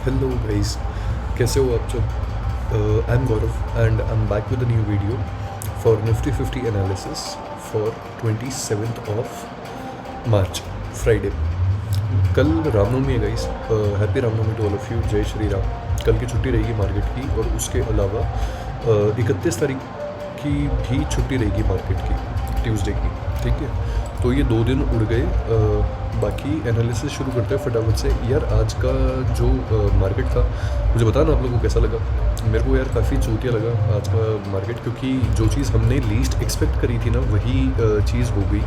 Hello guys, कैसे हो आप सब। I am Gaurav and I am back with a new video for Nifty 50 analysis for 27th of March, Friday. कल रामनवमी है guys. Happy Ramnavami to all of you. जय श्री राम। कल की छुट्टी रहेगी मार्केट की, और उसके अलावा 31 तारीख की भी छुट्टी रहेगी मार्केट की, ट्यूसडे की। ठीक है, तो ये 2 दिन उड़ गए। बाकी एनालिसिस शुरू करते हैं फटाफट से। यार आज का जो मार्केट था, मुझे बताना आप लोगों को कैसा लगा। मेरे को यार काफ़ी चूतिया लगा आज का मार्केट, क्योंकि जो चीज़ हमने लीस्ट एक्सपेक्ट करी थी ना, वही चीज़ हो गई।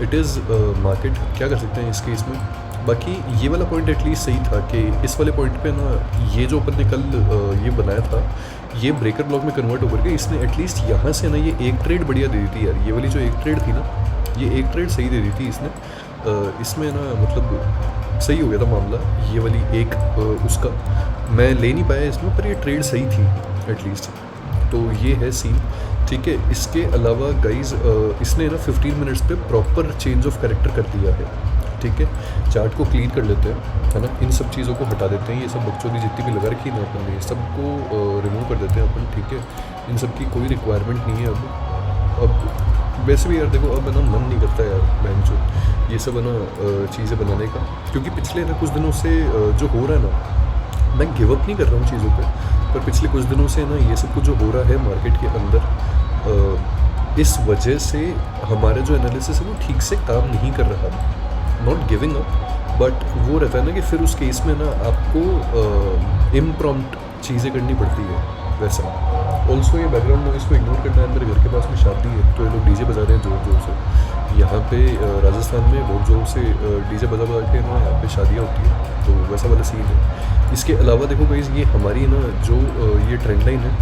इट इज़ मार्केट, क्या कर सकते हैं इस केस में। बाकी ये वाला पॉइंट एटलीस्ट सही था कि इस वाले पॉइंट पे ना, ये जो अपन ने कल ये बनाया था, ये ब्रेकर ब्लॉक में कन्वर्ट होकर के इसने एटलीस्ट यहाँ से ना ये एक ट्रेड बढ़िया दे दी थी यार। ये वाली जो एक ट्रेड थी ना, ये एक ट्रेड सही दे दी थी इसने। इसमें ना मतलब सही हो गया था मामला। ये वाली एक उसका मैं ले नहीं पाया इसमें, पर ये ट्रेड सही थी एटलीस्ट। तो ये है सीन। ठीक है, इसके अलावा गाइज इसने ना 15 मिनट्स पे प्रॉपर चेंज ऑफ कैरेक्टर कर दिया है। ठीक है, चार्ट को क्लीन कर लेते हैं, है ना। इन सब चीज़ों को हटा देते हैं। ये सब बच्चों की जितनी भी लगा रखी है ना अपन ने, सबको रिमूव कर देते हैं अपन। ठीक है, इन सब की कोई रिक्वायरमेंट नहीं है अब वैसे भी यार देखो, अब है ना मन नहीं करता यार बहन जो ये सब है ना चीज़ें बनाने का, क्योंकि पिछले ना कुछ दिनों से जो हो रहा है ना, मैं गिव अप नहीं कर रहा हूँ चीज़ों पे, पर पिछले कुछ दिनों से ना ये सब कुछ जो हो रहा है मार्केट के अंदर, इस वजह से हमारा जो एनालिसिस है वो ठीक से काम नहीं कर रहा। नॉट गिविंग अप, बट वो रहता है ना कि फिर उस केस में ना आपको इम्प्रॉम्प्ट चीज़ें करनी पड़ती है वैसा। ऑल्सो ये बैकग्राउंड नॉइज़ को इग्नोर करना है। मेरे घर के पास में शादी है, तो ये लोग डीजे बजा रहे हैं ज़ोर ज़ोर से। यहाँ पे राजस्थान में बहुत ज़ोर से डीजे बजा के ना यहाँ पे शादियाँ होती हैं, तो वैसा वाला सीन है। इसके अलावा देखो गाइस, ये हमारी ना जो ये ट्रेंड लाइन है,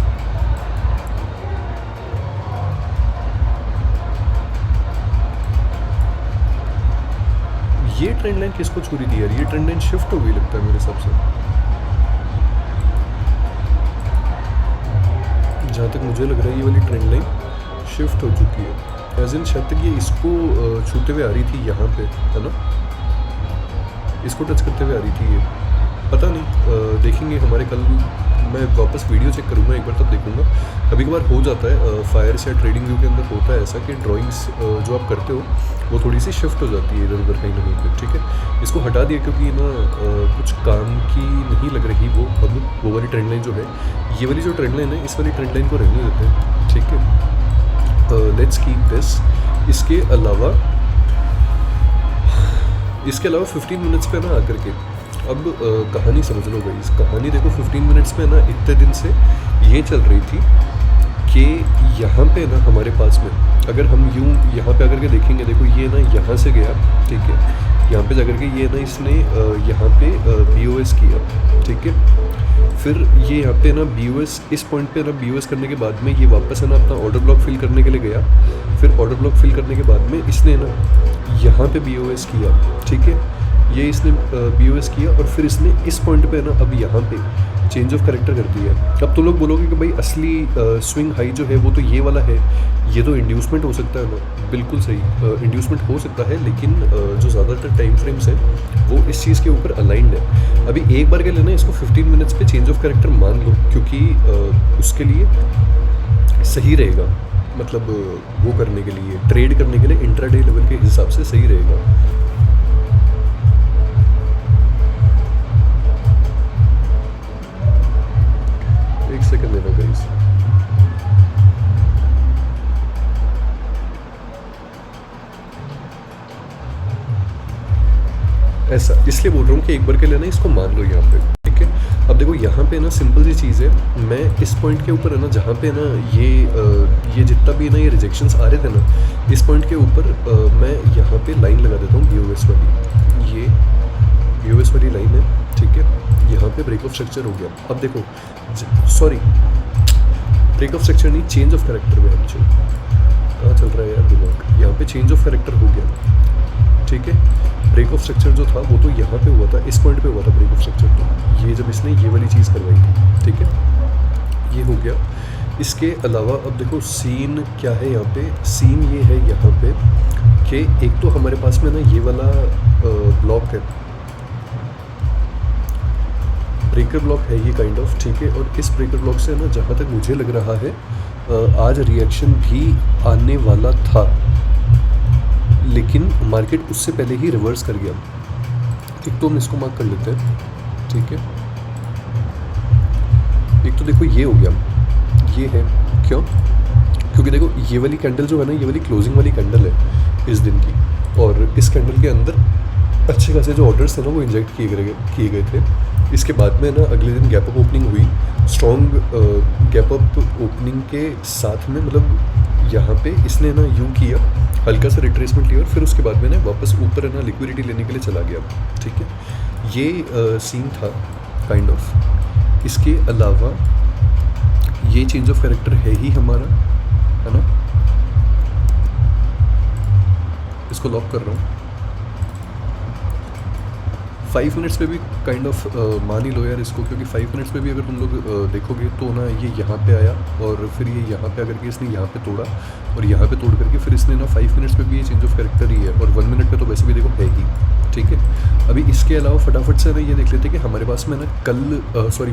ये ट्रेंड लाइन किसको छू रही थी यार। ये ट्रेंड लाइन शिफ्ट हो गई लगता है मेरे हिसाब से, जहाँ तक मुझे लग रहा है ये वाली ट्रेंड लाइन शिफ्ट हो चुकी है। एज इन शायद तक ये इसको छूते हुए आ रही थी यहाँ पे, है ना। इसको टच करते हुए आ रही थी ये, पता नहीं। देखेंगे हमारे कल, मैं वापस वीडियो चेक करूँगा एक बार, तब देखूँगा। कभी कभार हो जाता है फायर्स या ट्रेडिंग व्यू के अंदर होता है ऐसा कि ड्राइंग्स जो आप करते हो वो थोड़ी सी शिफ्ट हो जाती है इधर उधर कहीं ना कहीं पे। ठीक है, इसको हटा दिया क्योंकि ना कुछ काम की नहीं लग रही वो वाली ट्रेंड लाइन जो है। ये वाली जो ट्रेंड लाइन है, इस वाली ट्रेंड लाइन को रहने देते हैं। ठीक है, लेट्स कीप दिस। इसके अलावा 15 मिनट्स पे ना आकर के अब कहानी समझ लो गई। इस कहानी देखो 15 मिनट्स में ना इतने दिन से ये चल रही थी कि यहाँ पे ना हमारे पास में, अगर हम यूँ यहाँ पे आकर के देखेंगे, देखो ये ना यहाँ से गया। ठीक है, यहाँ पे जाकर के ये ना इसने यहाँ पे BOS किया। ठीक है, फिर ये यहाँ पे ना BOS, इस पॉइंट पे ना BOS करने के बाद में ये वापस है ना अपना ऑर्डर ब्लॉक फिल करने के लिए गया। फिर ऑर्डर ब्लॉक फिल करने के बाद में इसने ना यहाँ पे BOS किया। ठीक है, ये इसने BOS किया, और फिर इसने इस पॉइंट पे ना अब यहाँ पे चेंज ऑफ कैरेक्टर कर दिया। अब तो लोग बोलोगे कि भाई असली स्विंग हाई जो है वो तो ये वाला है, ये तो इंड्यूसमेंट हो सकता है ना। बिल्कुल सही, इंड्यूसमेंट हो सकता है, लेकिन जो ज़्यादातर टाइम फ्रेम्स हैं वो इस चीज़ के ऊपर अलाइंड है। अभी एक बार के लिए ना इसको 15 मिनट्स पे चेंज ऑफ कैरेक्टर मान लो, क्योंकि उसके लिए सही रहेगा। मतलब वो करने के लिए, ट्रेड करने के लिए इंट्राडे लेवल के हिसाब से सही रहेगा। एक सेकंड देना गाइस। ऐसा इसलिए बोल रहा हूँ कि एक बार के लिए ना इसको मान लो यहाँ पे। ठीक है, अब देखो यहाँ पे ना सिंपल सी चीज़ है। मैं इस पॉइंट के ऊपर है ना, जहाँ पे ना ये जितना भी ना ये रिजेक्शंस आ रहे थे ना, इस पॉइंट के ऊपर मैं यहाँ पे लाइन लगा देता हूँ BOS वाली। ये BOS वाली लाइन है। ठीक है, यहाँ पे ब्रेक ऑफ स्ट्रक्चर हो गया। अब देखो, सॉरी ब्रेक ऑफ स्ट्रक्चर नहीं, चेंज ऑफ कैरेक्टर में हम कहाँ चल रहा है यार दिमाग। यहाँ पे चेंज ऑफ कैरेक्टर हो गया। ठीक है, ब्रेक ऑफ स्ट्रक्चर जो था वो तो यहाँ पे हुआ था, इस पॉइंट पे हुआ था ब्रेक ऑफ स्ट्रक्चर। तो ये जब इसने ये वाली चीज़ करवाई थी, ठीक है, ये हो गया। इसके अलावा अब देखो सीन क्या है यहाँ पे। सीन ये है यहाँ पे कि एक तो हमारे पास में ना ये वाला ब्लॉक है, ब्रेकर ब्लॉक है ये काइंड ऑफ, ठीक है। और इस ब्रेकर ब्लॉक से ना जहाँ तक मुझे लग रहा है आज रिएक्शन भी आने वाला था, लेकिन मार्केट उससे पहले ही रिवर्स कर गया। एक तो हम इसको मार्क कर लेते हैं, ठीक है। एक तो देखो ये हो गया, ये है क्यों, क्योंकि देखो ये वाली कैंडल जो है ना, ये वाली क्लोजिंग वाली कैंडल है इस दिन की, और इस कैंडल के अंदर अच्छे खासे जो ऑर्डर्स थे ना वो इंजेक्ट किए गए थे। इसके बाद में ना अगले दिन गैप अप ओपनिंग हुई, स्ट्रॉन्ग गैप अप ओपनिंग के साथ में, मतलब यहाँ पे इसने ना यूँ किया, हल्का सा रिट्रेसमेंट लिया और फिर उसके बाद में ना वापस ऊपर है ना लिक्विडिटी लेने के लिए चला गया, ठीक है। ये सीन था काइंड ऑफ। इसके अलावा ये चेंज ऑफ कैरेक्टर है ही हमारा, है ना। इसको लॉक कर रहा हूँ। 5 मिनट्स पे भी काइंड ऑफ मान ही लो यार इसको, क्योंकि 5 मिनट्स पे भी अगर तुम लोग देखोगे तो ना ये यहाँ पे आया और फिर ये यहाँ पे आकर के इसने यहाँ पे तोड़ा और यहाँ पे तोड़ करके फिर इसने ना 5 मिनट्स पे भी ये चेंज ऑफ कैरेक्टर ही है, और 1 मिनट पे तो वैसे भी देखो है ही, ठीक है। अभी इसके अलावा फटाफट से ना ये देख लेते हैं कि हमारे पास में ना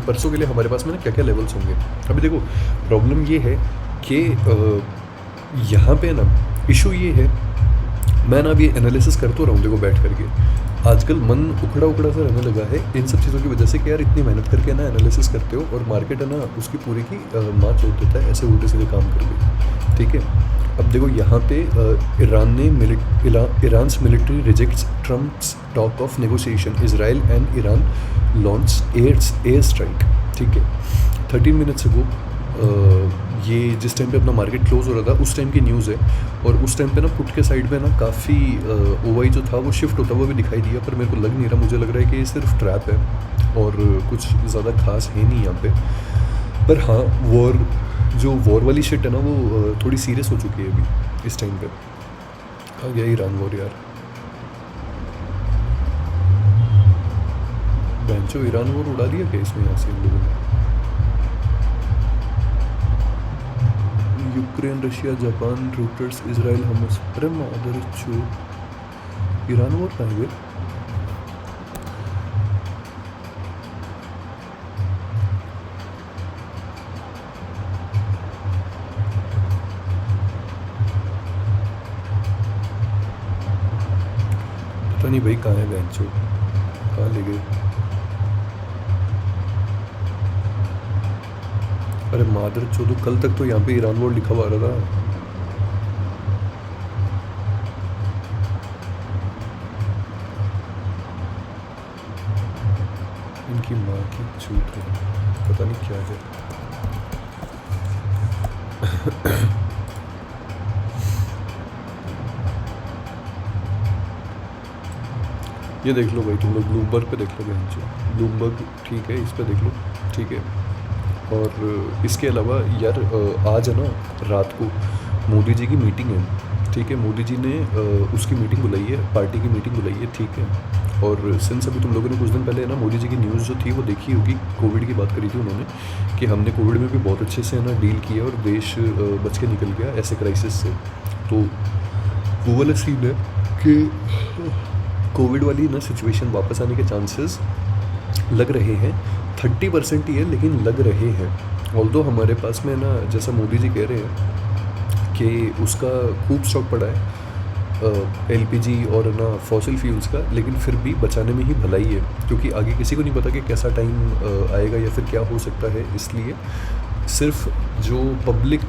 परसों के लिए हमारे पास में ना क्या क्या लेवल्स होंगे। अभी देखो प्रॉब्लम ये है कि यहाँ पे ना इशू ये है, मैं ना अभी एनालिसिस कर तो रहा हूँ देखो बैठ करके, आजकल मन उखड़ा सा रहने लगा है इन सब चीज़ों की वजह से कि यार इतनी मेहनत करके ना एनालिसिस करते हो और मार्केट है ना उसकी पूरी की माँ छोड़ देता है ऐसे उल्टे सीधे काम करके, ठीक है। अब देखो यहाँ पे Iran's military rejects Trump's talk of negotiation, Israel and Iran launch air strike, ठीक है। 13 मिनट्स अगो ये जिस टाइम पे अपना मार्केट क्लोज हो रहा था उस टाइम की न्यूज़ है, और उस टाइम पे ना पुट के साइड में ना काफ़ी ओवाई जो था वो शिफ्ट होता हुआ भी दिखाई दिया, पर मेरे को लग नहीं रहा, मुझे लग रहा है कि ये सिर्फ ट्रैप है और कुछ ज़्यादा खास है नहीं यहाँ पे। पर हाँ वॉर वाली शिट है ना वो थोड़ी सीरियस हो चुकी है अभी इस टाइम पे। आ गया ईरान वॉर यार, बेंचो ईरान वॉर उड़ा दिया क्या इसमें यहाँ से इन लोगों ने। Ukraine, Russia, Japan, Reuters, Israel, Hamas, अरे मादर चो, ईरान वॉर कहाँ गए। पता नहीं भाई कहाँ है बेंचो, कहाँ ले गए। अरे मादर चोदो, कल तक तो यहाँ पे ईरान वॉर लिखा हुआ रहा था। इनकी माँ की चूत है, पता नहीं क्या है। ये देख लो भाई तुम लोग, ब्लूमबर्ग पे देख लो बेंचो, ब्लूमबर्ग ठीक है, इस पे देख लो, ठीक है। और इसके अलावा यार आज है ना रात को मोदी जी की मीटिंग है, ठीक है। मोदी जी ने उसकी मीटिंग बुलाई है, पार्टी की मीटिंग बुलाई है, ठीक है। और सिंस अभी तुम लोगों ने कुछ दिन पहले ना मोदी जी की न्यूज़ जो थी वो देखी होगी, कोविड की बात करी थी उन्होंने कि हमने कोविड में भी बहुत अच्छे से ना डील किया और देश बच के निकल गया ऐसे क्राइसिस से। तो वो वाला सीन है कि कोविड वाली ना सिचुएशन वापस आने के चांसेस लग रहे हैं, 30% ही है लेकिन लग रहे हैं। ऑल्दो हमारे पास में ना जैसा मोदी जी कह रहे हैं कि उसका खूब स्टॉक पड़ा है एलपीजी और ना फॉसिल फ्यूल्स का, लेकिन फिर भी बचाने में ही भलाई है, क्योंकि आगे किसी को नहीं पता कि कैसा टाइम आएगा या फिर क्या हो सकता है। इसलिए सिर्फ जो पब्लिक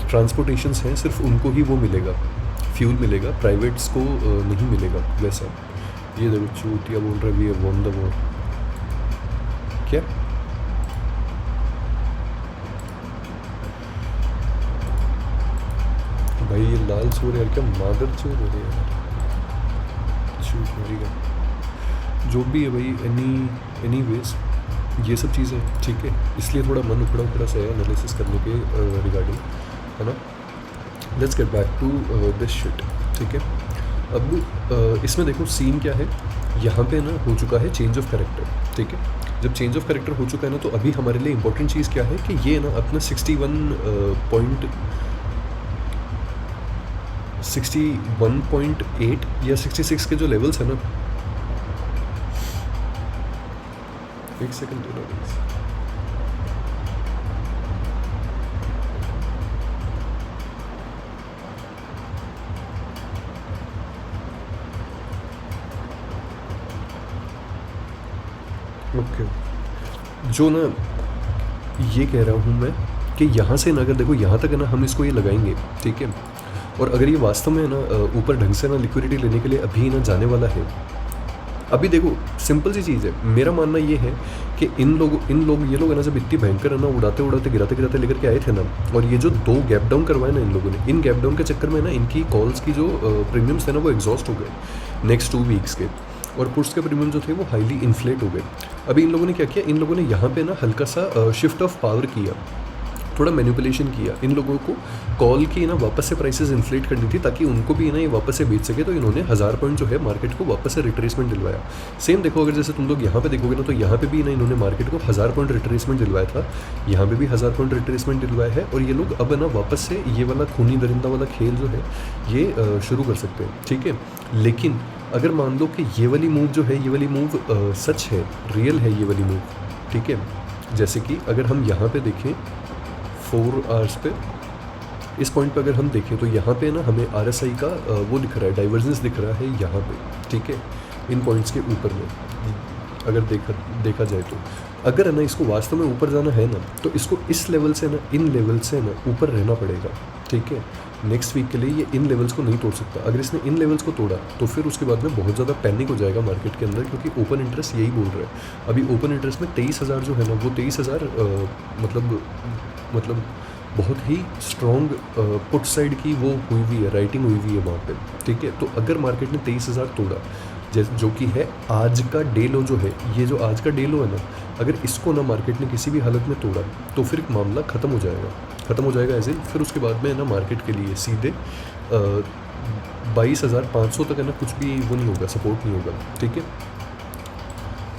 ट्रांसपोर्टेशंस हैं सिर्फ उनको ही वो मिलेगा, फ्यूल मिलेगा, प्राइवेट्स को नहीं मिलेगा वैसा। ये देखो चूतिया बोल रहा है we have won the war, क्या भाई ये लाल सूर्य यार, क्या मादर चोर हो रही है यार, चूत मेरी का जो भी है भाई। एनी वेज ये सब चीज़ें ठीक है, इसलिए थोड़ा मन उखड़ा सा है एनालिसिस करने के रिगार्डिंग, है ना। Let's get back to this shit, ठीक है। अब इसमें देखो सीन क्या है, यहाँ पे ना हो चुका है चेंज ऑफ कैरेक्टर, ठीक है। जब चेंज ऑफ कैरेक्टर हो चुका है ना तो अभी हमारे लिए इंपॉर्टेंट चीज़ क्या है कि ये ना अपना 61.8 या 66 के जो लेवल्स है ना, एक सेकंड दो ना प्लीज। ओके, जो ना ये कह रहा हूँ मैं कि यहाँ से ना अगर देखो यहाँ तक है ना हम इसको ये लगाएंगे, ठीक है, और अगर ये वास्तव में ना ऊपर ढंग से ना लिक्विडिटी लेने के लिए अभी ना जाने वाला है, अभी देखो सिंपल सी चीज़ है, मेरा मानना ये है कि ये लोग है ना जब इतनी भयंकर है ना उड़ाते उड़ाते गिराते गिराते लेकर के आए थे ना, और ये जो 2 गैप डाउन करवाए ना इन लोगों ने, इन गैप डाउन के चक्कर में ना इनकी कॉल्स की जो प्रीमियम्स थे ना वो एग्जॉस्ट हो गए नेक्स्ट 2 वीक्स के, और पुट्स के प्रीमियम जो थे वो हाईली इन्फ्लेट हो गए। अभी इन लोगों ने क्या किया, इन लोगों ने यहाँ पे ना हल्का सा शिफ्ट ऑफ पावर किया, थोड़ा मैनिपुलेशन किया, इन लोगों को कॉल की ना वापस से प्राइसेस इन्फ्लेट करनी थी ताकि उनको भी ना ये वापस से बेच सके, तो इन्होंने 1000 पॉइंट जो है मार्केट को वापस से रिट्रेसमेंट दिलवाया। सेम देखो अगर जैसे तुम लोग यहाँ पे देखोगे ना तो यहाँ पे भी ना इन्होंने मार्केट को 1000 पॉइंट रिट्रेसमेंट दिलवाया था, यहाँ पे भी 1000 पॉइंट रिट्रेसमेंट दिलवाया है, और ये लोग अब ना वापस से ये वाला खूनी दरिंदा वाला खेल जो है ये शुरू कर सकते हैं, ठीक है। लेकिन अगर मान लो कि ये वाली मूव जो है, ये वाली मूव सच है, रियल है ये वाली मूव, ठीक है, जैसे कि अगर हम यहाँ पे देखें 4 आवर्स पे, इस पॉइंट पे अगर हम देखें तो यहाँ पे ना हमें RSI का वो दिख रहा है, डाइवर्जेंस दिख रहा है यहाँ पे, ठीक है, इन पॉइंट्स के ऊपर में अगर देखा जाए तो अगर है ना इसको वास्तव में ऊपर जाना है ना तो इसको इस लेवल से ना, इन लेवल से ना ऊपर रहना पड़ेगा, ठीक है। नेक्स्ट वीक के लिए ये इन लेवल्स को नहीं तोड़ सकता, अगर इसने इन लेवल्स को तोड़ा तो फिर उसके बाद में बहुत ज़्यादा पैनिक हो जाएगा मार्केट के अंदर, क्योंकि ओपन इंटरेस्ट यही बोल रहा है। अभी ओपन इंटरेस्ट में 23,000 जो है ना वो 23,000 मतलब बहुत ही स्ट्रॉन्ग पुट साइड की वो हुई हुई है, राइटिंग हुई हुई है वहाँ पे, ठीक है। तो अगर मार्केट ने 23,000 तोड़ा, जैसे जो कि है आज का डे लो जो है, ये जो आज का डे लो है ना, अगर इसको ना मार्केट ने किसी भी हालत में तोड़ा तो फिर मामला ख़त्म हो जाएगा ऐसे। फिर उसके बाद में है ना मार्केट के लिए सीधे 22,500 तक है ना कुछ भी वो नहीं होगा, सपोर्ट नहीं होगा, ठीक है।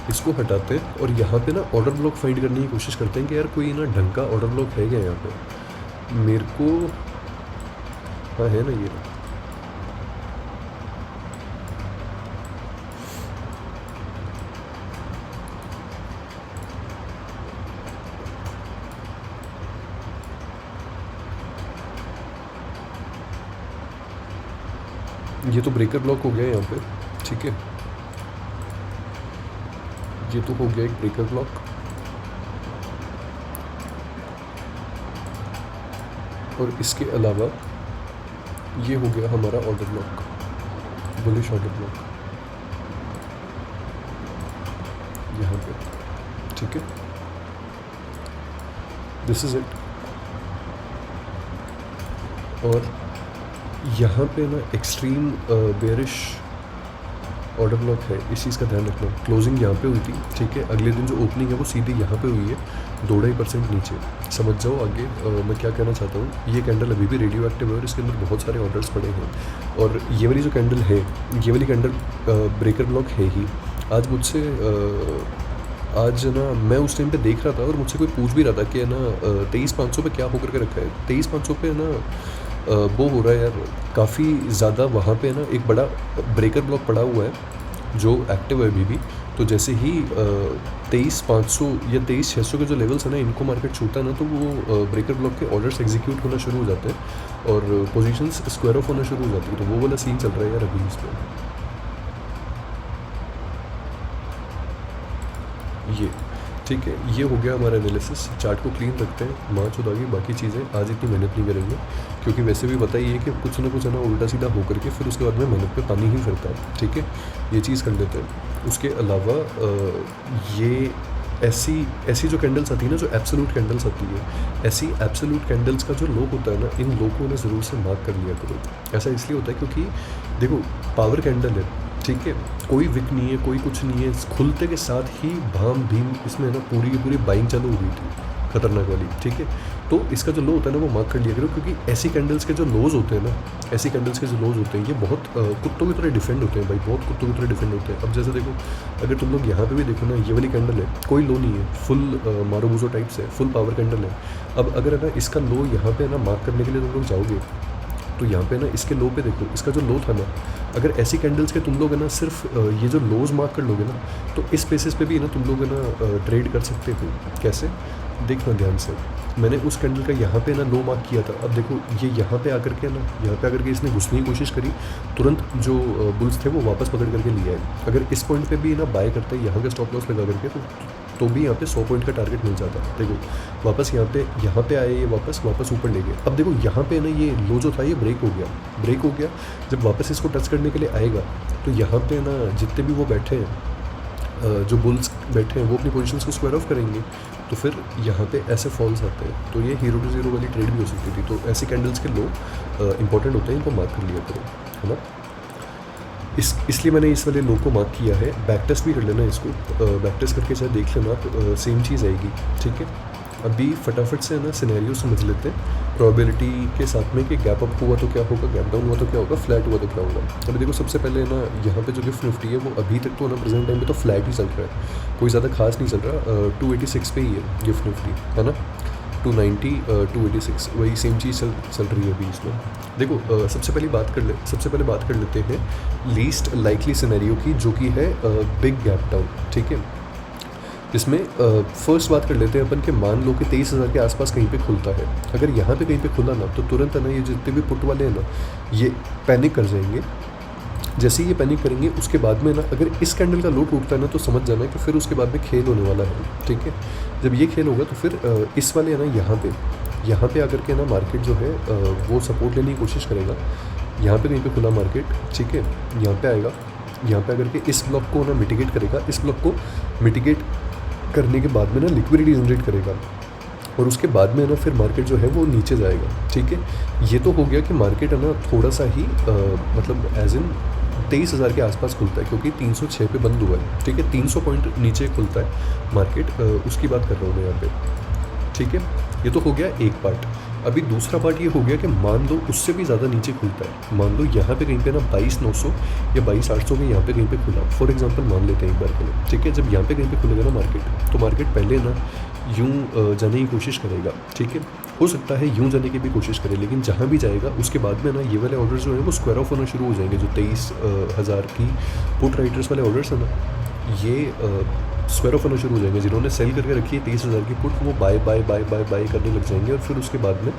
इसको हटाते हैं और यहाँ पे ना ऑर्डर ब्लॉक फाइंड करने की कोशिश करते हैं कि यार कोई ना ढंग का ऑर्डर ब्लॉक है क्या यहाँ पे मेरे को। हाँ है ना, ये तो ब्रेकर ब्लॉक हो गया यहाँ पे, ठीक है, ये तो हो गया एक ब्रेकर ब्लॉक। और इसके अलावा ये हो गया हमारा order block, bullish order block यहाँ पे, ठीक है। This is it. और यहाँ पे ना एक्सट्रीम बेरिश ऑर्डर ब्लॉक है, इस चीज़ का ध्यान रखना। क्लोजिंग यहाँ पे हुई थी, ठीक है, अगले दिन जो ओपनिंग है वो सीधी यहाँ पे हुई है 2-2.5% नीचे। समझ जाओ आगे मैं क्या कहना चाहता हूँ। ये कैंडल अभी भी रेडियो एक्टिव है और इसके अंदर बहुत सारे ऑर्डर्स पड़े हैं, और ये वाली जो कैंडल है, ये वाली कैंडल ब्रेकर ब्लॉक है ही। आज मुझसे आज ना मैं उस टाइम पे देख रहा था और मुझसे कोई पूछ भी रहा था कि है ना 23,500 पे क्या होकर के रखा है। 23,500 पे है ना वो हो रहा है यार काफ़ी ज़्यादा, वहाँ पे ना एक बड़ा ब्रेकर ब्लॉक पड़ा हुआ है जो एक्टिव है अभी भी। तो जैसे ही 23,500 या 23,600 के जो लेवल्स हैं ना, इनको मार्केट छूता है ना, तो वो ब्रेकर ब्लॉक के ऑर्डर्स एग्जीक्यूट होना शुरू हो जाते हैं और पोजीशंस स्क्वायर ऑफ होना शुरू हो जाती है। तो वो वाला सीन चल रहा है यार अभी इस पर। ये ठीक है, ये हो गया हमारा एनालिसिस। चार्ट को क्लीन रखते हैं, मार्च हो बाकी चीज़ें आज इतनी मेहनत नहीं करेंगे, क्योंकि वैसे भी बताइए कि कुछ ना कुछ है ना उल्टा सीधा होकर के फिर उसके बाद में मेहनत पे पानी ही फिरता है, ठीक है। ये चीज़ कर लेते हैं। उसके अलावा ये ऐसी जो कैंडल्स आती है ना, जो एब्सोल्यूट कैंडल्स आती है, ऐसी एब्सोल्यूट कैंडल्स का जो लो होता है ना, इन लो को ना ज़रूर से मार्क कर लिया करो। ऐसा इसलिए होता है क्योंकि देखो पावर कैंडल है, ठीक है, कोई विक नहीं है, कोई कुछ नहीं है, खुलते के साथ ही भाम भीम इसमें ना पूरी की पूरी बाइंग चालू हो गई थी, खतरनाक वाली, ठीक है। तो इसका जो लो होता है ना वो मार्क कर लिया करो, क्योंकि ऐसी कैंडल्स के जो लोज होते हैं ना, ऐसी कैंडल्स के जो लोज होते हैं ये बहुत कुत्तों की तरह डिफेंड होते हैं भाई, बहुत कुत्तों की तरह डिफेंड होते हैं। अब जैसे देखो, अगर तुम लोग यहाँ पे भी देखो ना, ये वाली कैंडल है, कोई लो नहीं है, फुल मारूबूजो टाइप से फुल पावर कैंडल है। अब अगर है ना इसका लो यहाँ पे ना मार्क करने के लिए तुम लोग जाओगे, तो यहाँ पे ना इसके लो पे देखो, इसका जो लो था ना अगर ऐसी कैंडल्स के तुम लोग है ना सिर्फ ये जो लोज मार्क कर लोगे ना, तो इस बेसिस पे भी ना तुम लोग है ना ट्रेड कर सकते हो। कैसे, देखना ध्यान से। मैंने उस कैंडल का यहाँ पे ना लो मार्क किया था। अब देखो ये यहाँ पे आकर के ना, यहाँ पे आकर के इसने घुसने की कोशिश करी, तुरंत जो बुल्स थे वो वापस पकड़ करके लिए आए। अगर इस पॉइंट पे भी ना बाय करते हैं यहाँ का स्टॉप लॉस लगा करके, तो भी यहाँ पे 100 पॉइंट का टारगेट मिल जाता है। देखो वापस यहाँ पे आए, ये वापस वापस ऊपर ले गए। अब देखो यहाँ पे ना ये लो जो था ये ब्रेक हो गया। जब वापस इसको टच करने के लिए आएगा, तो यहाँ पे ना जितने भी वो बैठे हैं, जो बुल्स बैठे हैं, वो अपनी पोजीशंस को स्क्वायर ऑफ करेंगे, तो फिर यहाँ पे ऐसे फॉल्स आते हैं। तो ये हीरो टू ज़ीरो वाली ट्रेड भी हो सकती थी। तो ऐसे कैंडल्स के लो इंपॉर्टेंट होते हैं, इनको मार्क कर लिया करो, है ना। इसलिए मैंने इस वाले लो को मार्क किया है। बैक टेस्ट भी कर लेना इसको, बैक टेस्ट करके चाहे देख लेना आप, सेम चीज़ आएगी, ठीक है। अभी फटाफट से ना सिनेरियो समझ लेते हैं प्रोबेबिलिटी के साथ में कि गैप अप हुआ तो क्या होगा, गैप डाउन हुआ तो क्या होगा, फ्लैट हुआ तो क्या होगा। अभी देखो सबसे पहले ना यहाँ पे जो गिफ्ट निफ्टी है वो अभी तक तो ना प्रेजेंट टाइम पे तो फ्लैट ही चल रहा है, कोई ज़्यादा खास नहीं चल रहा। 286 पे ही है गिफ्ट निफ्टी, है ना। 290 286 वही सेम चीज़ चल रही है अभी इसमें। देखो सबसे पहले बात कर लेते हैं लीस्ट लाइकली सिनेरियो की, जो कि है बिग गैप डाउन, ठीक है। इसमें फर्स्ट बात कर लेते हैं अपन के, मान लो कि 23,000 के आसपास कहीं पे खुलता है। अगर यहाँ पे कहीं पे खुला ना, तो तुरंत है ना ये जितने भी पुट वाले हैं ना, ये पैनिक कर जाएंगे। जैसे ही ये पैनिक करेंगे, उसके बाद में ना अगर इस कैंडल का लो टूटता है ना, तो समझ जाना कि फिर उसके बाद में खेल होने वाला है, ठीक है। जब ये खेल होगा तो फिर इस वाले है ना यहाँ पे आकर के ना मार्केट जो है वो सपोर्ट लेने की कोशिश करेगा। यहाँ पे कहीं पे खुला मार्केट, ठीक है, यहाँ पे आएगा, यहाँ पे आकर के इस ब्लॉक को ना मिटिगेट करेगा। इस ब्लॉक को मिटिगेट करने के बाद में ना लिक्विडिटी जनरेट करेगा, और उसके बाद में ना फिर मार्केट जो है वो नीचे जाएगा, ठीक है। ये तो हो गया कि मार्केट है ना थोड़ा सा ही मतलब एज इन 23,000 के आसपास खुलता है, क्योंकि 306 पे बंद हुआ है, ठीक है। 300 पॉइंट नीचे खुलता है मार्केट, उसकी बात कर रहा हूँ मैं यहाँ पे, ठीक है। ये तो हो गया एक पार्ट। अभी दूसरा पार्ट ये हो गया कि मान लो उससे भी ज़्यादा नीचे खुलता है। मान लो यहाँ पे कहीं पे ना 22,900 या 22,800 में यहाँ पे कहीं पे खुला, फॉर एग्जांपल मान लेते हैं एक बार के लिए, ठीक है। जब यहाँ पे कहीं पे खुलेगा ना मार्केट, तो मार्केट पहले ना यूँ जाने की कोशिश करेगा, ठीक है। हो सकता है यूँ जाने की भी कोशिश करे, लेकिन जहाँ भी जाएगा उसके बाद में ना ये वाले ऑर्डर जो है वो स्क्वायर ऑफ होना शुरू हो जाएंगे। जो 23,000 की पुट राइटर्स वाले ऑर्डर्स हैं ना, ये स्क्वायर ऑफ होना शुरू हो जाएंगे। जिन्होंने सेल करके रखी है 23,000 की पुट, वो बाय करने लग जाएंगे। और फिर उसके बाद में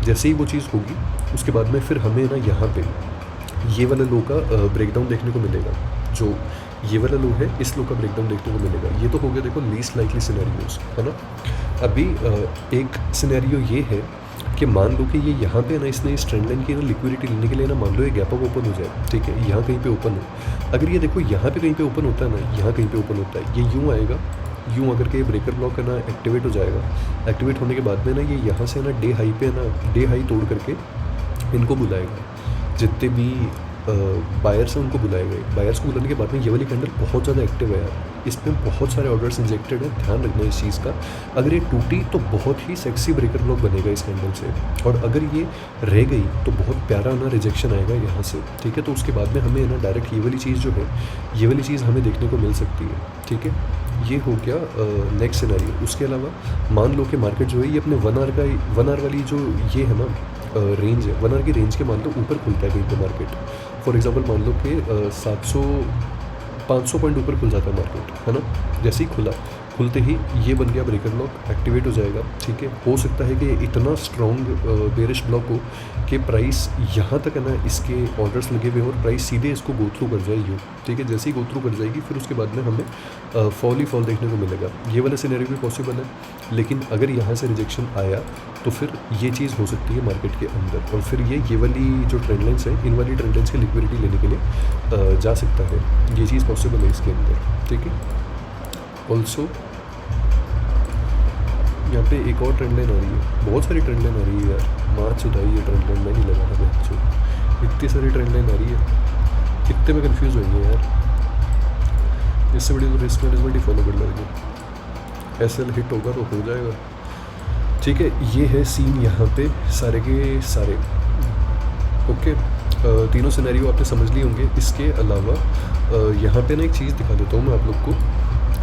जैसे ही वो चीज़ होगी, उसके बाद में फिर हमें ना यहाँ पे ये वाला लो का ब्रेकडाउन देखने को मिलेगा। जो ये वाला लो है, इस लो का ब्रेकडाउन देखने को मिलेगा। ये तो हो गया देखो लीस्ट लाइकली सिनेरियोज, है ना। अभी एक सिनेरियो ये है कि मान लो कि ये यहाँ पे ना इसने इस ट्रेंड लाइन की ना लिक्विडिटी लेने के लिए ना, मान लो ये गैप अप ओपन हो जाए, ठीक है। यहाँ कहीं पे ओपन हो, अगर ये देखो यहाँ पे कहीं पे ओपन होता है ना, यहाँ कहीं पे ओपन होता है, ये यूँ आएगा, यूँ अगर के ब्रेकर ब्लॉक है ना एक्टिवेट हो जाएगा। एक्टिवेट होने के बाद में ना ये यहाँ से ना डे हाई पे ना, डे हाई तोड़ करके इनको बुलाएगा। जितने भी बायर्स हैं उनको बुलाएगा। बायर्स को बुलाने के बाद में ये वाली कैंडल बहुत ज़्यादा एक्टिव है यार, इसमें बहुत सारे ऑर्डर्स इंजेक्टेड हैं। ध्यान रखना इस चीज़ का। अगर ये टूटी तो बहुत ही सेक्सी ब्रेकर ब्लॉक बनेगा इस कैंडल से, और अगर ये रह गई तो बहुत प्यारा ना रिजेक्शन आएगा यहाँ से, ठीक है। तो उसके बाद में हमें ना डायरेक्ट ये वाली चीज़ जो है, ये वाली चीज़ हमें देखने को मिल सकती है, ठीक है। ये हो गया नेक्स्ट सिनेरियो। उसके अलावा मान लो कि मार्केट जो है ये अपने 1 आवर वाली जो ये है ना रेंज है, 1 आवर की रेंज के मान लो ऊपर खुलता है कहीं पे मार्केट। फॉर एग्जांपल मान लो कि 500 पॉइंट ऊपर खुल जाता है मार्केट, है ना। जैसे ही खुलते ही ये बन गया ब्रेकर ब्लॉक, एक्टिवेट हो जाएगा, ठीक है। हो सकता है कि इतना स्ट्रॉन्ग बेरिश ब्लॉक हो कि प्राइस यहाँ तक है ना इसके ऑर्डर्स लगे हुए हो और प्राइस सीधे इसको गो थ्रू कर जाएगी, ठीक है। जैसे ही गो थ्रू कर जाएगी फिर उसके बाद में हमें फॉल ही फॉल देखने को मिलेगा। ये वाला सिनेरियो भी पॉसिबल है, लेकिन अगर यहाँ से रिजेक्शन आया तो फिर ये चीज़ हो सकती है मार्केट के अंदर, और फिर ये वाली जो ट्रेंड लाइन्स है, इन वाली ट्रेंड लाइन्स की लिक्विडिटी लेने के लिए जा सकता है। ये चीज़ पॉसिबल है इसके अंदर, ठीक है। ऑल्सो यहाँ पे एक और ट्रेंड लाइन आ रही है, बहुत सारी ट्रेंड लाइन आ रही है यार। मार्च उठाई है ट्रेंड लाइन, मैं नहीं लगा था बच्चों, इतनी सारी ट्रेंड लाइन आ रही है, कितने में कंफ्यूज होंगे यार। इससे बड़ी तो रिस्क मैनेजमेंट ही फॉलो कर लेंगे। एसएल हिट होगा तो हो जाएगा, ठीक है। ये है सीन यहाँ पे सारे के सारे, ओके। तीनों सिनेरियो आपने समझ लिए होंगे। इसके अलावा यहाँ पे ना एक चीज़ दिखा देता हूँ मैं आप लोग को।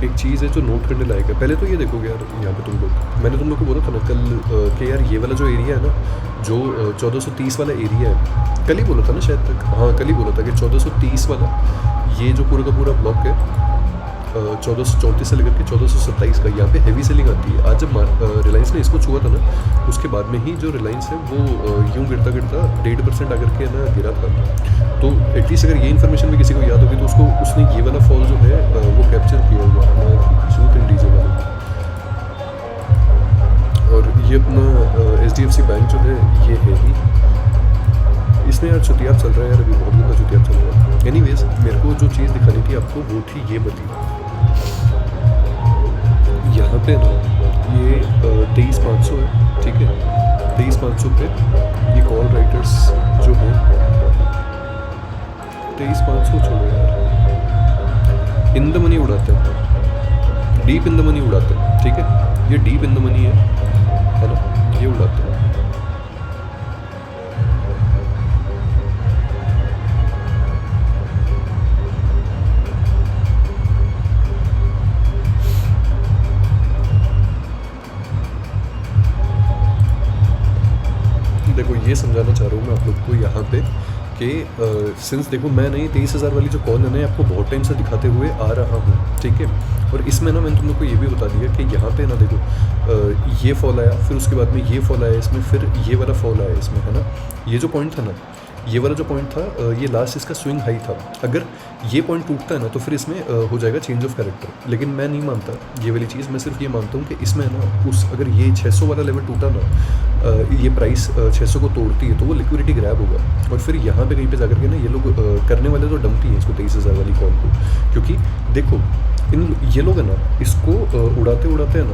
एक चीज़ है जो नोट करने लायक है। पहले तो ये देखोगे यार, यहाँ पे तुम लोग, मैंने तुम लोग को बोला था ना कल कि यार ये वाला जो एरिया है ना, जो 1430 वाला एरिया है, कल ही बोला था ना शायद तक, हाँ कल ही बोला था कि 1430 वाला ये जो पूरा का पूरा ब्लॉक है 1434 से लेकर के 1427 का, यहाँ पे हैवी सेलिंग आती है। आज जब रिलायंस ने इसको छुआ था ना, उसके बाद में ही जो रिलायंस है वो यूँ गिरता गिरता 1.5% आकर के ना गिरा था। तो एटलीस्ट अगर ये इन्फॉर्मेशन भी किसी को याद होगी तो उसने ये वाला फॉल जो है वो कैप्चर किया हुआ है सूट एंड डीजे वाले। और ये अपना HDFC बैंक जो है ये है ही, इसमें यार चुतियाब चल रहा है यार, अभी बहुत गंदा चुतियाब चल रहा है। एनीवेज मेरे को जो चीज़ दिखानी थी आपको वो थी ये बती। यहाँ पे ना ये 23,500 है, ठीक है, 23,500 पे ये कॉल राइटर्स जो है 23,500 छोड़ो यार, इन द मनी उड़ाते हैं, डीप इन द मनी उड़ाते हैं, ठीक है, ये डीप इन द मनी है ना, ये उड़ाते हैं। देखो ये समझाना चाह रहा हूँ मैं आप लोग को यहाँ पे कि सिंस देखो मैं नहीं 23,000 वाली जो कॉल है ना आपको बहुत टाइम से दिखाते हुए आ रहा हूँ, ठीक है। और इसमें ना मैंने तुम लोग को ये भी बता दिया कि यहाँ पे ना देखो ये फॉल आया, फिर उसके बाद में ये फॉल आया इसमें, फिर ये वाला फॉल आया इसमें, है ना। ये जो पॉइंट था ना, ये वाला जो पॉइंट था ये लास्ट इसका स्विंग हाई था। अगर ये पॉइंट टूटता है ना तो फिर इसमें हो जाएगा चेंज ऑफ कैरेक्टर, लेकिन मैं नहीं मानता ये वाली चीज़। मैं सिर्फ ये मानता हूँ कि इसमें ना अगर ये 600 वाला लेवल टूटा ना, ये प्राइस 600 को तोड़ती है तो वो लिक्विडिटी ग्रैब होगा, और फिर यहाँ पे कहीं पे जाकर के ना ये लोग करने वाले तो डंपती हैं इसको 23,000 वाली कॉल को। क्योंकि देखो ये लोग है ना इसको उड़ाते उड़ाते है ना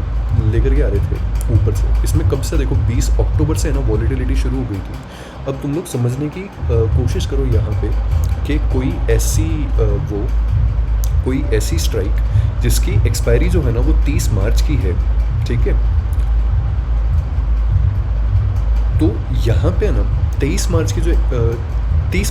लेकर के आ रहे थे ऊपर से। इसमें कब से देखो 20 अक्टूबर से है ना वॉलीटिलिटी शुरू हो गई थी। अब तुम लोग समझने की कोशिश करो यहाँ पे कि कोई ऐसी स्ट्राइक जिसकी एक्सपायरी जो है ना वो 30 मार्च की है, ठीक है। तो यहाँ पे ना 30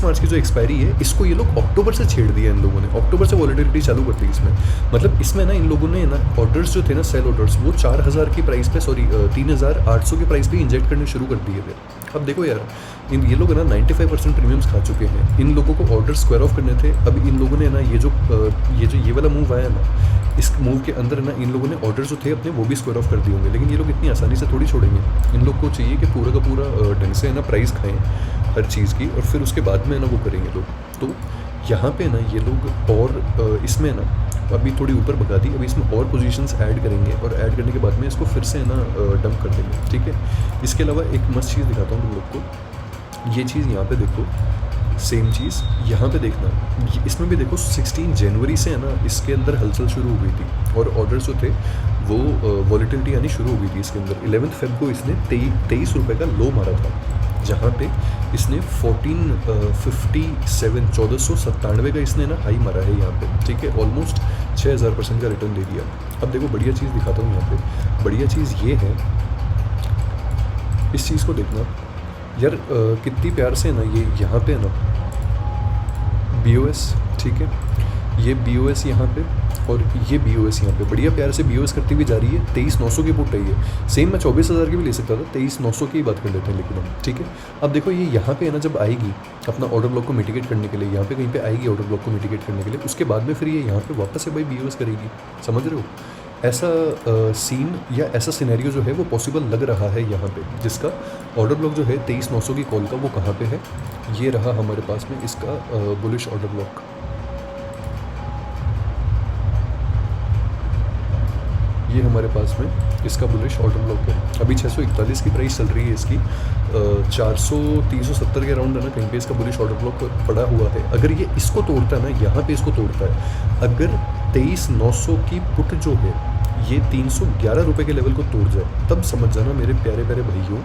मार्च की जो एक्सपायरी है, इसको ये लोग अक्टूबर से छेड़ दिया इन लोगों ने। अक्टूबर से वॉलीटिलिटी चालू कर दी इसमें। मतलब इसमें ना इन लोगों ने ना ऑर्डर्स जो थे ना, सेल ऑर्डर्स, वो 4,000 की प्राइस पे 3,800 की प्राइस पे इंजेक्ट करने शुरू कर दिए थे। अब देखो यार ये लोग ना 95% प्रीमियम्स खा चुके हैं। इन लोगों को ऑर्डर स्क्वायर ऑफ करने थे। अब इन लोगों ने ना ये वाला मूव आया ना, इस मूव के अंदर ना इन लोगों ने ऑर्डर जो थे अपने वो भी स्क्वायर ऑफ कर दिए होंगे। लेकिन ये लोग इतनी आसानी से थोड़ी छोड़ेंगे। इन लोग को चाहिए कि पूरा का पूरा ढंग से ना प्राइस खाएं हर चीज़ की, और फिर उसके बाद में ना वो करेंगे लोग। तो यहाँ पे ना ये लोग और इसमें ना अभी थोड़ी ऊपर भगा दी, अभी इसमें और पोजीशंस ऐड करेंगे, और ऐड करने के बाद में इसको फिर से ना डंप कर देंगे, ठीक है। इसके अलावा एक मस्त चीज़ दिखाता हूँ तुम लोग को। ये चीज़ यहाँ पे देखो, सेम चीज़ यहाँ पे देखना, इसमें भी देखो 16 जनवरी से है ना इसके अंदर हलचल शुरू हो गई थी, और ऑर्डर्स जो थे वो वॉलीटिलिटी आनी शुरू हो गई थी इसके अंदर। 11 फेब को इसने 23 रुपये का लो मारा था, जहाँ पे इसने 1497 का इसने ना हाई मारा है यहाँ पे, ठीक है। ऑलमोस्ट 6,000% का रिटर्न दे दिया। अब देखो बढ़िया चीज़ दिखाता हूँ यहाँ पे। बढ़िया चीज़ ये है, इस चीज़ को देखना यार, कितनी प्यार से ना ये यहाँ पे ना BOS, ठीक है, ये BOS यहाँ पे और ये BOS यहाँ पे बढ़िया प्यार से BOS करती हुई जा रही है। 23,900 की पुट है ये। सेम मैं 24,000 की भी ले सकता था, 23,900 की बात कर लेते हैं लेकिन हम, ठीक है। अब देखो ये यहाँ पे है ना, जब आएगी अपना ऑर्डर ब्लॉक को मिटिगेट करने के लिए, यहाँ पे कहीं पे आएगी ऑर्डर ब्लॉक को मिटिगेट करने के लिए, उसके बाद में फिर ये यहाँ पे वापस से भाई BOS करेगी। समझ रहे हो? ऐसा सीन या ऐसा सिनेरियो जो है वो पॉसिबल लग रहा है यहाँ पे, जिसका ऑर्डर ब्लॉक जो है 23,900 की कॉल का वो कहाँ पे है, ये रहा हमारे पास में इसका बुलिश ऑर्डर ब्लॉक। ये हमारे पास में इसका बुलिश ऑर्डर ब्लॉक है। अभी 641 की प्राइस चल रही है इसकी, 370 के अराउंड है ना कहीं पे इसका बुलिश ऑर्डर ब्लॉक पड़ा हुआ है। अगर ये इसको तोड़ता है ना, यहाँ पे इसको तोड़ता है, अगर 23,900 की पुट जो है ये 311 रुपये के लेवल को तोड़ जाए, तब समझ जाना मेरे प्यारे प्यारे भाइयों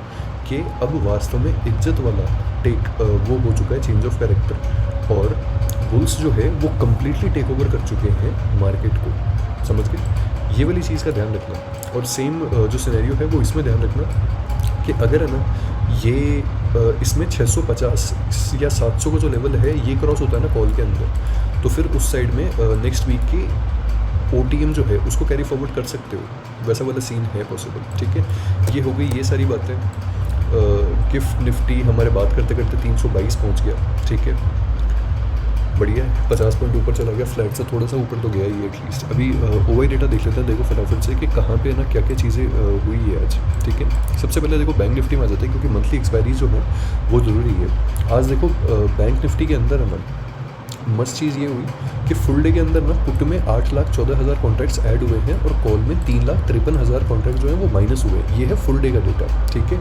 कि अब वास्तव में इज्जत वाला टेक वो हो चुका है, चेंज ऑफ कैरेक्टर, और बुल्स जो है वो कम्प्लीटली टेक ओवर कर चुके हैं मार्केट को। समझ गए? ये वाली चीज़ का ध्यान रखना। और सेम जो सिनेरियो है वो इसमें ध्यान रखना कि अगर है ना ये इसमें 650 या 700 का जो लेवल है ये क्रॉस होता है ना कॉल के अंदर, तो फिर उस साइड में नेक्स्ट वीक की OTM जो है उसको कैरी फॉरवर्ड कर सकते हो, वैसा वाला सीन है पॉसिबल। ठीक है, ये हो गई ये सारी बातें। गिफ्ट निफ्टी हमारे बात करते करते 322 पहुंच गया। ठीक है, बढ़िया है, 50 पॉइंट ऊपर चला गया, फ्लैट से थोड़ा सा ऊपर तो गया ही एटलीस्ट। अभी OI डेटा देख लेते हैं, देखो फटाफट से कि कहाँ पे ना क्या क्या चीज़ें हुई है आज। ठीक है, सबसे पहले देखो बैंक निफ्टी में आ जाते हैं, क्योंकि मंथली एक्सपायरी जो है वो ज़रूरी है। आज देखो बैंक निफ्टी के अंदर है ना मस्त चीज़ ये हुई कि फुल डे के अंदर ना पुट में 8,14,000 कॉन्ट्रैक्ट्स ऐड हुए हैं और कॉल में 3,53,000 कॉन्ट्रैक्ट जो है वो माइनस हुए हैं। ये है फुल डे का डेटा। ठीक है,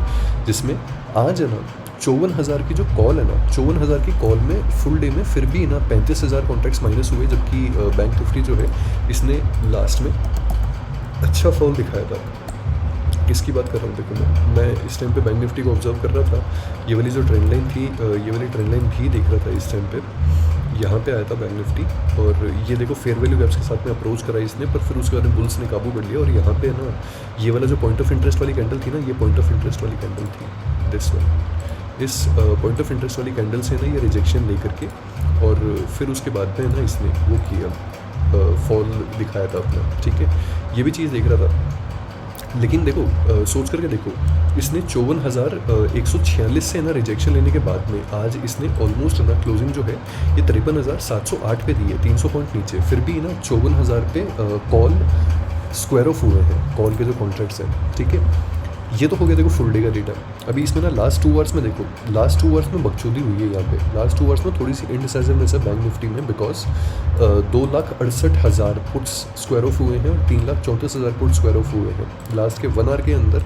जिसमें आज है ना 54,000 की जो कॉल है ना, 54,000 की कॉल में फुल डे में फिर भी ना 35,000 कॉन्ट्रैक्ट्स माइनस हुए, जबकि बैंक निफ्टी जो है इसने लास्ट में अच्छा फॉल दिखाया था। किसकी बात कर रहा हूँ, देखो मैं इस टाइम पे बैंक निफ्टी को ऑब्जर्व कर रहा था। ये वाली जो ट्रेंड लाइन थी, ये वाली ट्रेंड लाइन भी देख रहा था इस टाइम पे। यहाँ पे आया था बैंक निफ्टी और ये देखो फेयर वैल्यू गैप्स के साथ में अप्रोच करा इसने, पर फिर उसके बाद में बुल्स ने काबू कर लिया। और यहाँ पे ना ये वाला जो पॉइंट ऑफ इंटरेस्ट वाली कैंडल थी ना, ये पॉइंट ऑफ इंटरेस्ट वाली कैंडल थी, दिस वन। इस पॉइंट ऑफ इंटरेस्ट वाली कैंडल से ना ये रिजेक्शन लेकर के और फिर उसके बाद में ना इसने वो किया, फॉल दिखाया था अपना। ठीक है, ये भी चीज़ देख रहा था। लेकिन देखो सोच करके देखो, इसने 54,146 से ना रिजेक्शन लेने के बाद में आज इसने ऑलमोस्ट ना क्लोजिंग जो है ये 53,708 पे दी है, 300 पॉइंट नीचे। फिर भी ना 54,000 पे कॉल स्क्वायर ऑफ हुए हैं, कॉल के जो कॉन्ट्रैक्ट्स हैं। ठीक है, ये तो हो गया देखो फुल डे का डेटा। अभी इसमें ना लास्ट 2 आवर्स में देखो, लास्ट 2 आवर्स में बकचोदी हुई है यहाँ पे। लास्ट 2 आवर्स में थोड़ी सी इनडिसाइसिवनेस है बैंक निफ्टी में, बिकॉज 2,68,000 पुट्स स्क्वायर ऑफ हुए हैं और 3,34,000 पुट्स स्क्वायर ऑफ हुए हैं। लास्ट के 1 आवर के अंदर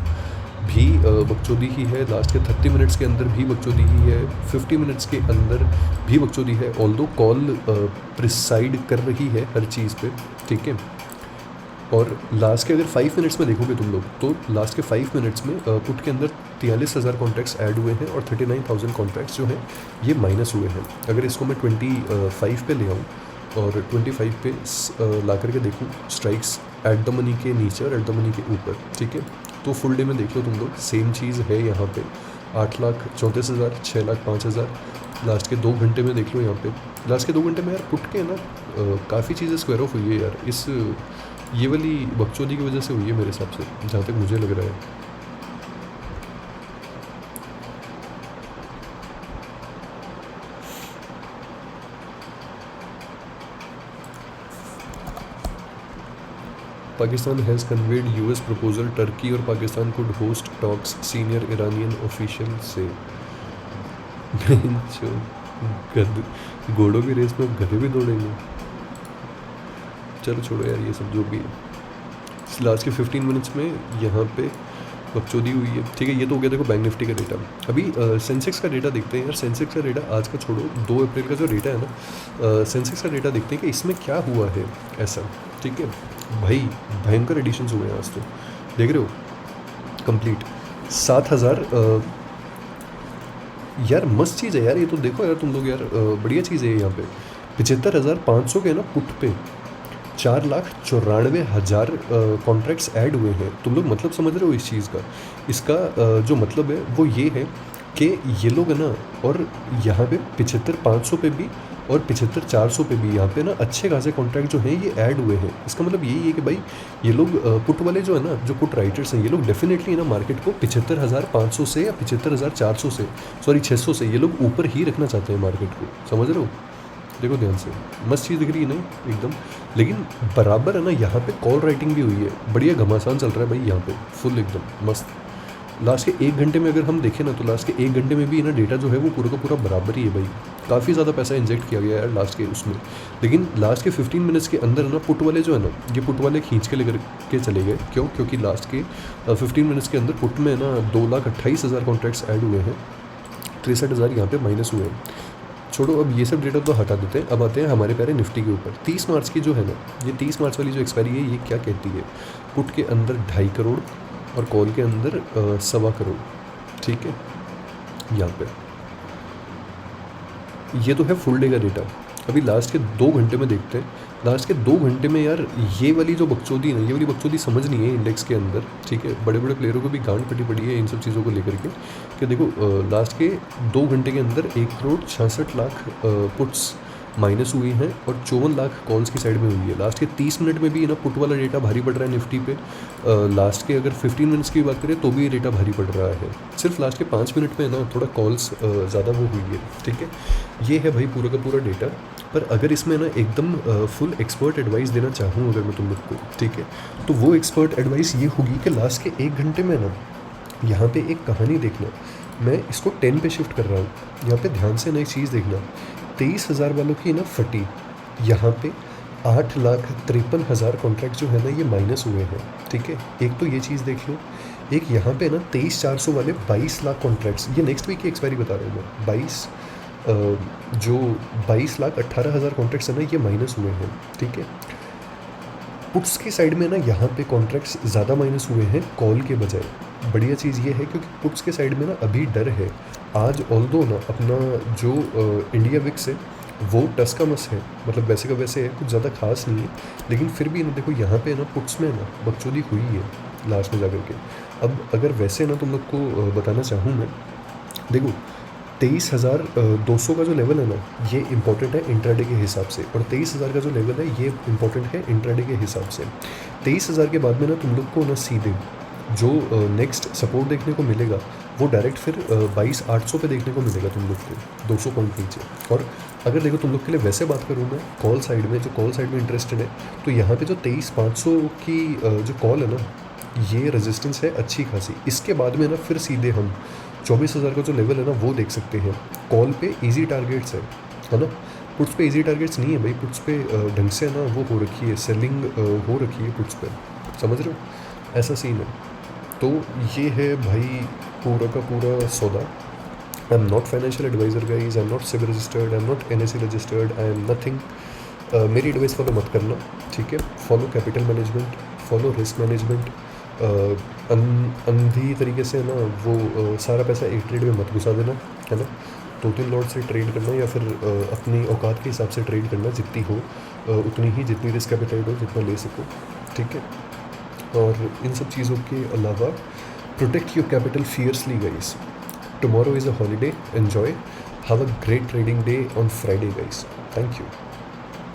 भी बकचोदी ही है, लास्ट के 30 मिनट्स के अंदर भी बकचोदी ही है, 50 मिनट्स के अंदर भी बकचोदी है। ऑल्दो कॉल प्रिसाइड कर रही है हर चीज़ पे। ठीक है, और लास्ट के अगर 5 मिनट्स में देखोगे तुम लोग, तो लास्ट के 5 मिनट्स में पुट के अंदर 43,000 कॉन्ट्रैक्ट्स ऐड हुए हैं और 39,000 कॉन्ट्रैक्ट्स जो हैं ये माइनस हुए हैं। अगर इसको मैं 25 पे ले आऊँ और 25 पे ला करके देखूँ स्ट्राइक्स एट द मनी के नीचे और एट द मनी के ऊपर। ठीक है, तो फुल डे में देख लो तुम लोग, सेम चीज़ है यहाँ पे। 8,34,000, 6,05,000। लास्ट के 2 घंटे में देख लो यहाँ पे, लास्ट के 2 घंटे में यार पुट के ना काफ़ी चीज़ें स्क्वायर ऑफ हुई है यार। इस ये वाली बकचोदी की वजह से हुई है मेरे हिसाब से, जहाँ तक मुझे लग रहा है। Pakistan has conveyed US proposal, Turkey और Pakistan could host talks, senior Iranian official से। गध घोड़ों की रेस में गधे भी दौड़ेंगे। चलो छोड़ो यार ये सब जो भी है। लास्ट के 15 मिनट्स में यहाँ पे बकचोदी हुई है। ठीक है, ये तो हो गया देखो बैंक निफ्टी का डेटा। अभी सेंसेक्स का डेटा देखते हैं यार। सेंसेक्स का डेटा आज का छोड़ो, 2 अप्रैल का जो डेटा है ना, सेंसेक्स का डेटा देखते हैं कि इसमें क्या हुआ है ऐसा। ठीक है भाई, भयंकर एडिशंस हुए हैं आज तो, देख रहे हो कंप्लीट 7,000। यार मस्त चीज़ है यार ये तो, देखो यार तुम लोग यार, बढ़िया चीज़ है यहाँ पे। 75,500 के ना पुट पे 4,94,000 कॉन्ट्रैक्ट्स ऐड हुए हैं। तुम लोग मतलब समझ रहे हो इस चीज़ का। इसका जो मतलब है वो ये है कि ये लोग है ना, और यहाँ पे 75,500 पे भी और 75,400 पे भी यहाँ पे ना अच्छे खासे कॉन्ट्रैक्ट जो हैं ये ऐड हुए हैं। इसका मतलब यही है कि भाई ये लोग पुट वाले जो है ना, जो पुट राइटर्स हैं, ये लोग डेफिनेटली ना मार्केट को 75,500 से या 75,400 से, सॉरी 600 से, ये लोग ऊपर ही रखना चाहते हैं मार्केट को। समझ रहे हो, देखो ध्यान से, मस्त चीज़ दिख रही है नहीं एकदम। लेकिन बराबर है ना यहाँ पे कॉल राइटिंग भी हुई है, बढ़िया घमासान चल रहा है भाई यहाँ पे, फुल एकदम मस्त। लास्ट के 1 घंटे में अगर हम देखें ना, तो लास्ट के 1 घंटे में भी ना डेटा जो है वो पूरा का पूरा बराबर ही है भाई। काफ़ी ज़्यादा पैसा इंजेक्ट किया गया है लास्ट के उसमें। लेकिन लास्ट के 15 मिनट्स के अंदर ना पुट वाले जो है ना, ये पुट वाले खींच के लेकर के चले गए। क्यों? क्योंकि लास्ट के 15 मिनट्स के अंदर पुट में ना 2,28,000 कॉन्ट्रैक्ट्स ऐड हुए हैं, 63,000 यहाँ पे माइनस हुए हैं। छोड़ो अब ये सब डेटा तो हटा देते हैं। अब आते हैं हमारे प्यारे निफ्टी के ऊपर। 30 मार्च की जो है ना, ये 30 मार्च वाली जो एक्सपायरी है ये क्या कहती है? पुट के अंदर 2.5 करोड़ और कॉल के अंदर 1.25 करोड़। ठीक है, यहाँ पे ये तो है फुल डे का डेटा। अभी लास्ट के 2 घंटे में देखते हैं। लास्ट के 2 घंटे में यार ये वाली जो बकचोदी है ना, ये वाली बकचोदी समझ नहीं है इंडेक्स के अंदर। ठीक है, बड़े बड़े प्लेयरों को भी गांड फटी पड़ी है इन सब चीज़ों को लेकर के कि देखो लास्ट के 2 घंटे के अंदर 1,66,00,000 पुट्स माइनस हुए हैं और 54 लाख कॉल्स की साइड में हुई है। लास्ट के 30 मिनट में भी है ना पुट वाला डेटा भारी पड़ रहा है निफ्टी पे। लास्ट के अगर 15 मिनट्स की बात करें तो भी ये डेटा भारी पड़ रहा है। सिर्फ लास्ट के 5 मिनट में है ना थोड़ा कॉल्स ज़्यादा वो हुई है, ठीक है। ये है भाई पूरा का पूरा डेटा। पर अगर इसमें ना एकदम फुल एक्सपर्ट एडवाइस देना चाहूँ अगर मैं तुम लोग को, ठीक है, तो वो एक्सपर्ट एडवाइस ये होगी कि लास्ट के 1 घंटे में ना यहाँ पे एक कहानी देखना। मैं इसको 10 पे शिफ्ट कर रहा हूँ। यहाँ पे ध्यान से ना एक चीज़ देखना, 23,000 वालों की ना फटी। यहाँ पे 8,53,000 कॉन्ट्रैक्ट जो है ना ये माइनस हुए हैं, ठीक है। एक तो ये चीज़ देख लो। एक यहाँ पे ना 23,400 वाले 22 लाख कॉन्ट्रैक्ट्स, ये नेक्स्ट वीक की एक्सपायरी बता रहा हूँ मैं। 22,18,000 कॉन्ट्रैक्ट्स है ना ये माइनस हुए हैं, ठीक है। पुट्स की साइड में ना यहाँ पे कॉन्ट्रैक्ट्स ज़्यादा माइनस हुए हैं कॉल के बजाय। बढ़िया चीज़ ये है क्योंकि पुट्स के साइड में ना अभी डर है। आज ऑल्दो ना अपना जो इंडिया विक्स है वो टस का मस है, मतलब वैसे का वैसे है, कुछ ज़्यादा खास नहीं है। लेकिन फिर भी ना देखो यहाँ पे ना पुट्स में ना बकचोदी हुई है लास्ट में जाकर के। अब अगर वैसे ना तुम लोग को बताना चाहूँ मैं, देखो 23,200 का जो लेवल है ना ये इंपॉर्टेंट है इंट्राडे के हिसाब से, और 23,000 का जो लेवल है ये इंपॉर्टेंट है इंट्राडे के हिसाब से। 23,000 के बाद में ना तुम लोग को ना सीधे जो नेक्स्ट सपोर्ट देखने को मिलेगा वो डायरेक्ट फिर 22,800 पे देखने को मिलेगा तुम लोग को, 200 पॉइंट नीचे। और अगर देखो तुम लोग के लिए वैसे बात करूँ मैं कॉल साइड में, जो कॉल साइड में इंटरेस्टेड है, तो यहाँ पे जो 23,500 की जो कॉल है ना ये रेजिस्टेंस है अच्छी खासी। इसके बाद में ना फिर सीधे हम 24,000 का जो लेवल है ना वो देख सकते हैं। कॉल पे इजी टारगेट्स है ना। पुट्स पे इजी टारगेट्स नहीं है भाई, पुट्स पे ढंग से ना वो हो रखी है, सेलिंग हो रखी है पुट्स पे, समझ रहे हो, ऐसा सीन है। तो ये है भाई पूरा का पूरा सौदा। I am not financial advisor guys, I am not SEBI registered, I am not NSE registered, I am nothing. मेरी एडवाइस फॉलो मत करना, ठीक है। Follow capital management, follow risk management. अंधी तरीके से ना वो सारा पैसा एक ट्रेड में मत घुसा देना, है ना। 2-3 लॉट से ट्रेड करना या फिर अपनी औकात के हिसाब से ट्रेड करना, जितनी हो उतनी ही, जितनी रिस्क एपेटाइट हो जितना ले सको, ठीक है। और इन सब चीज़ों के अलावा protect your capital fiercely guys. Tomorrow is a holiday, enjoy, have a great trading day on Friday guys. Thank you.